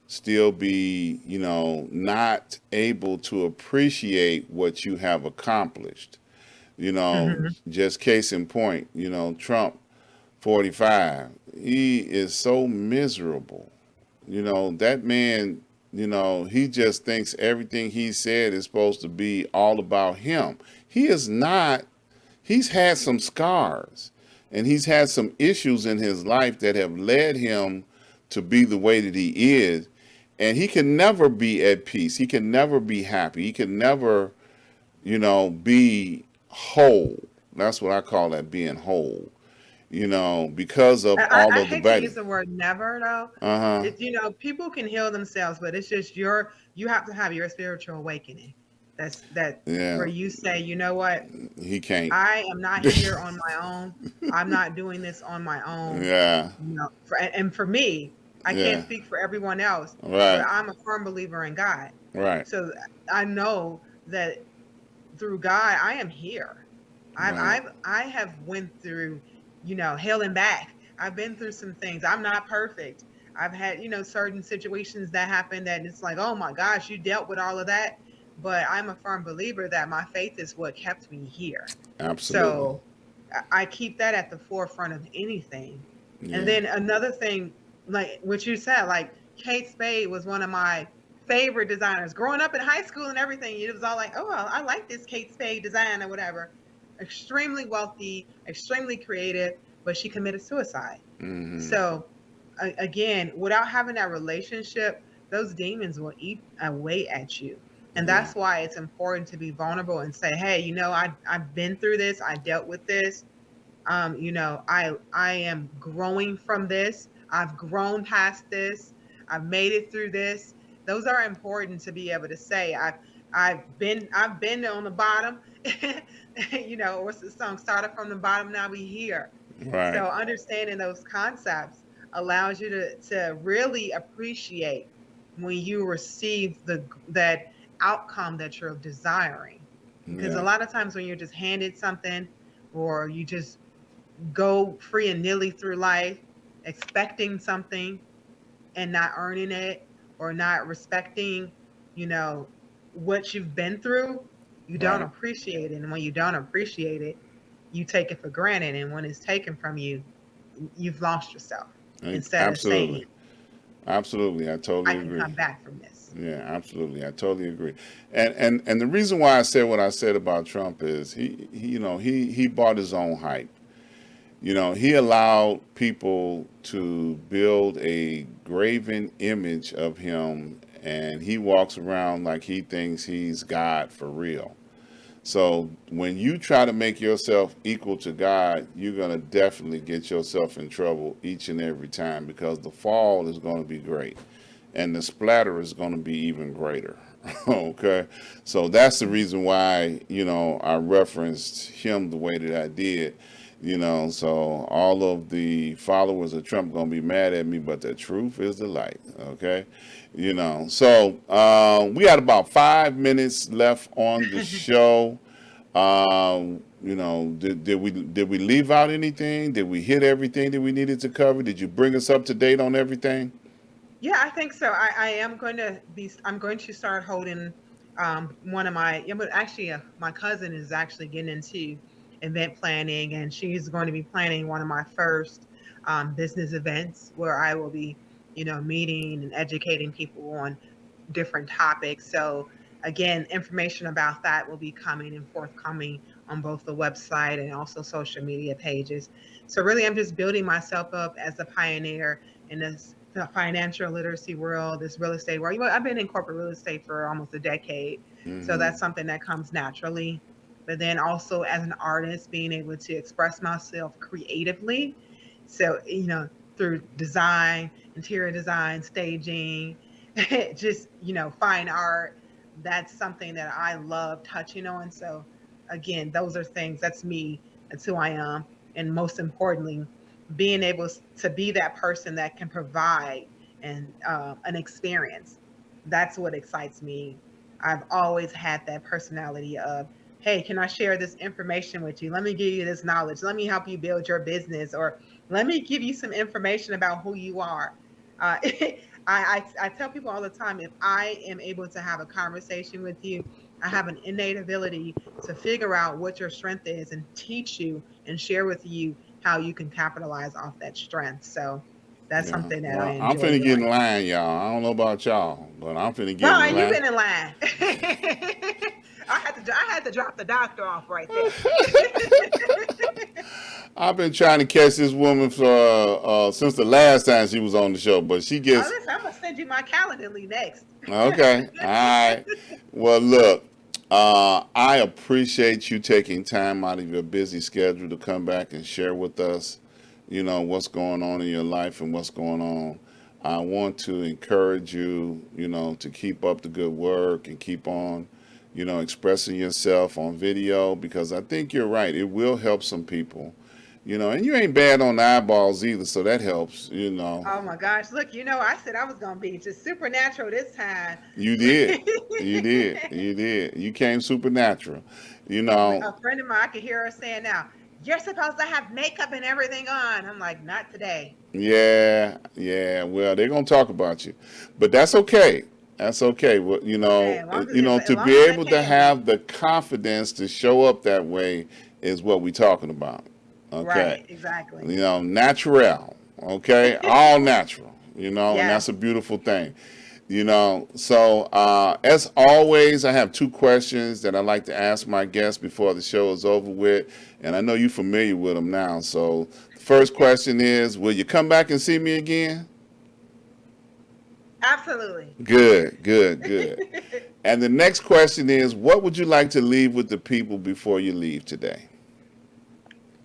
still be, not able to appreciate what you have accomplished. mhm. Just case in point, Trump 45. He is so miserable. That man, he just thinks everything he said is supposed to be all about him. He is not. He's had some scars and he's had some issues in his life that have led him to be the way that he is. And he can never be at peace. He can never be happy. He can never, be whole. That's what I call that, being whole, because of I all of the hate to bad. use the word never though. Uh huh. It's people can heal themselves, but it's just you have to have your spiritual awakening. That Yeah, where you say, you know what, he can't. I am not here on my own. I'm not doing this on my own. Yeah, And for me, I can't yeah, speak for everyone else, but right, I'm a firm believer in God. right, So I know that through God, I am here. right, I have went through, hell and back. I've been through some things. I'm not perfect. I've had, certain situations that happen that it's like, oh my gosh, you dealt with all of that. But I'm a firm believer that my faith is what kept me here. absolutely. So I keep that at the forefront of anything. And Yeah, then another thing, like what you said, like Kate Spade was one of my favorite designers growing up in high school and everything. It was all like, oh, I like this Kate Spade design or whatever. Extremely wealthy, extremely creative, but she committed suicide. mm-hmm. So again, without having that relationship, those demons will eat away at you. And Yeah, that's why it's important to be vulnerable and say, hey, I've been through this, I dealt with this. I am growing from this. I've grown past this. I've made it through this. Those are important to be able to say. I've been on the bottom. What's the song? Started from the bottom, now we here. right, So understanding those concepts allows you to really appreciate when you receive that outcome that you're desiring. Because a yeah, lot of times when you're just handed something or you just go free and nilly through life expecting something and not earning it or not respecting, you know, what you've been through, you don't right. appreciate it. And when you don't appreciate it, you take it for granted. And when it's taken from you, you've lost yourself instead of Absolutely, saying, absolutely. I I totally can agree. come back from this. Yeah, absolutely. I totally agree. And the reason why I said what I said about Trump is he bought his own hype. He allowed people to build a graven image of him, and he walks around like he thinks he's God for real. So when you try to make yourself equal to God, you're going to definitely get yourself in trouble each and every time because the fall is going to be great and the splatter is going to be even greater. Okay. So that's the reason why, I referenced him the way that I did. So all of the followers of Trump going to be mad at me, but the truth is the light. Okay. So we got about 5 minutes left on the show. Did we leave out anything? Did we hit everything that we needed to cover? Did you bring us up to date on everything? Yeah, I think so. I am I'm going to start holding one of my, yeah, but actually, my cousin is actually getting into event planning, and she's going to be planning one of my first business events where I will be, meeting and educating people on different topics. So again, information about that will be coming and forthcoming on both the website and also social media pages. So really, I'm just building myself up as a pioneer in this the financial literacy world, this real estate world. I've been in corporate real estate for almost a decade, so Mm-hmm. that's something that comes naturally. But then also as an artist, being able to express myself creatively. So, through design, interior design, staging, just, fine art. That's something that I love touching on. So, again, those are things, that's me, that's who I am. And most importantly, being able to be that person that can provide an experience. That's what excites me. I've always had that personality of, hey, can I share this information with you? Let me give you this knowledge. Let me help you build your business, or let me give you some information about who you are. I tell people all the time, if I am able to have a conversation with you, I have an innate ability to figure out what your strength is and teach you and share with you how you can capitalize off that strength. So that's Yeah. something that I Well, I'm enjoy finna get in doing. line, y'all. I don't know about y'all, but I'm finna get in Ron, you've line. been in line. I had to drop the doctor off right there. I've been trying to catch this woman for since the last time she was on the show, but she Oh, gets listen, I'm gonna send you my calendar next. okay. All right. Well, look, I appreciate you taking time out of your busy schedule to come back and share with us, what's going on in your life and what's going on. I want to encourage you, to keep up the good work and keep on, expressing yourself on video because I think you're right. It will help some people, and you ain't bad on the eyeballs either, so that helps. Oh my gosh! Look, I said I was gonna be just supernatural this time. You did. You did. You did. You came supernatural. You know, A friend of mine, I could hear her saying now, "You're supposed to have makeup and everything on." I'm like, "Not today." yeah, yeah. Well, they're gonna talk about you, but that's okay. That's okay. Well, Hey, as to long be as they able to paying me. have the confidence to show up that way is what we're talking about. Okay. Right, exactly. Natural. Okay, all natural. And Yes. that's a beautiful thing. So as always, I have two questions that I like to ask my guests before the show is over with, and I know you're familiar with them now. So the first question is, will you come back and see me again? Absolutely. Good, good, good. And the next question is, what would you like to leave with the people before you leave today?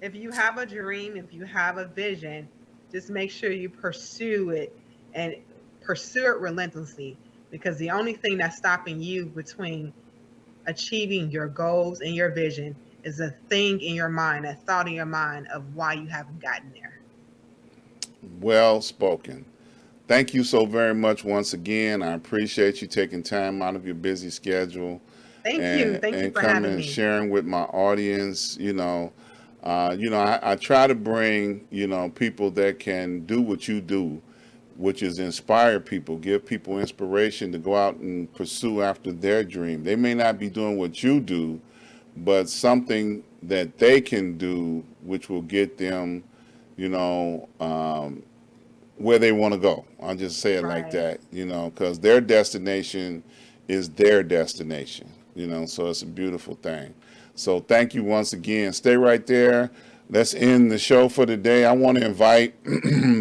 If you have a dream, if you have a vision, just make sure you pursue it and pursue it relentlessly, because the only thing that's stopping you between achieving your goals and your vision is a thing in your mind, a thought in your mind of why you haven't gotten there. Well spoken. Thank you so very much once again. I appreciate you taking time out of your busy schedule Thank you. and Thank you and for coming having and me. sharing with my audience. I try to bring people that can do what you do, which is inspire people, give people inspiration to go out and pursue after their dream. They may not be doing what you do, but something that they can do, which will get them, you know, um, where they want to go. I'll just say it like Right. that, because their destination is their destination, so it's a beautiful thing. So thank you once again. Stay right there. Let's end the show for today. I want to invite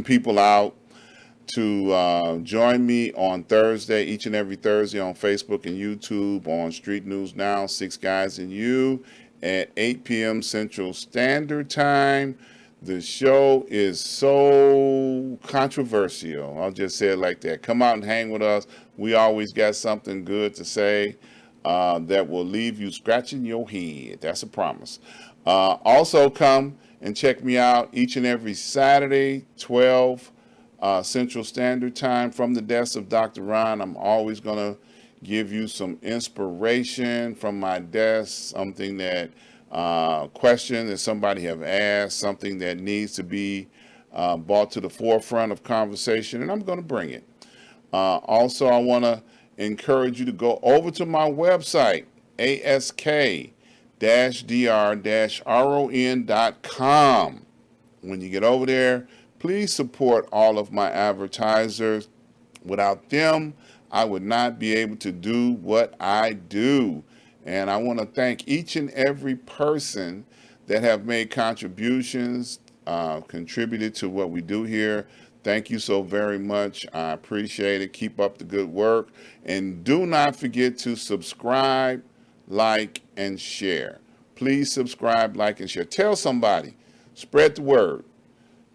people out to join me on Thursday, each and every Thursday on Facebook and YouTube on Street News Now, Six Guys and You at 8 p.m. Central Standard Time. The show is so controversial. I'll just say it like that. Come out and hang with us. We always got something good to say that will leave you scratching your head. That's a promise. Also, come and check me out each and every Saturday, 12 Central Standard Time from the desk of Dr. Ron. I'm always going to give you some inspiration from my desk, something that question that somebody have asked, something that needs to be brought to the forefront of conversation, and I'm going to bring it. Also, I want to encourage you to go over to my website, dr-ron.com. When you get over there, please support all of my advertisers. Without them, I would not be able to do what I do. And I want to thank each and every person that have made contributions, contributed to what we do here. Thank you so very much. I appreciate it. Keep up the good work. And do not forget to subscribe, like, and share. Please subscribe, like, and share. Tell somebody. Spread the word.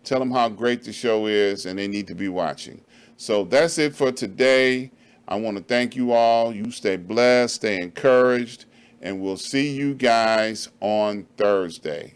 Tell them how great the show is and they need to be watching. So that's it for today. I want to thank you all. You stay blessed, stay encouraged, and we'll see you guys on Thursday.